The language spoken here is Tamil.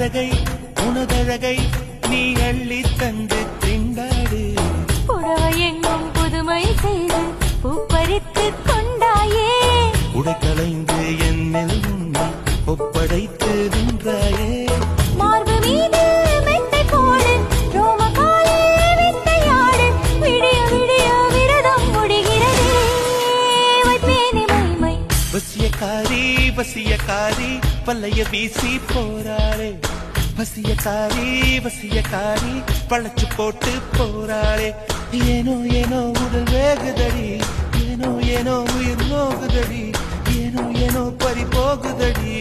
அழகை உனதழகை நீ அள்ளி தந்து திண்டாடு புடவை எங்கும் புதுமை செய்து பூப்பறித்து கொண்டாயே உடைக்களைந்து என்னில் உன்னை ஒப்படைத்து நின்றாயே மார்பு மீது மெத்தை போடு ரோமகாலே வித்தையாடு விடிய விடிய விரதம் முடிகிறதே வைப்பேனே மைமை வசியக்காரி பல்லைய வீசி போறாளே வசியக்காரி பழச்சு போட்டு போறாளே ஏனோ ஏனோ உடல் வேகுதடி ஏனோ ஏனோ உயிர் நோகுதடி ஏனோ ஏனோ பறி போகுதடி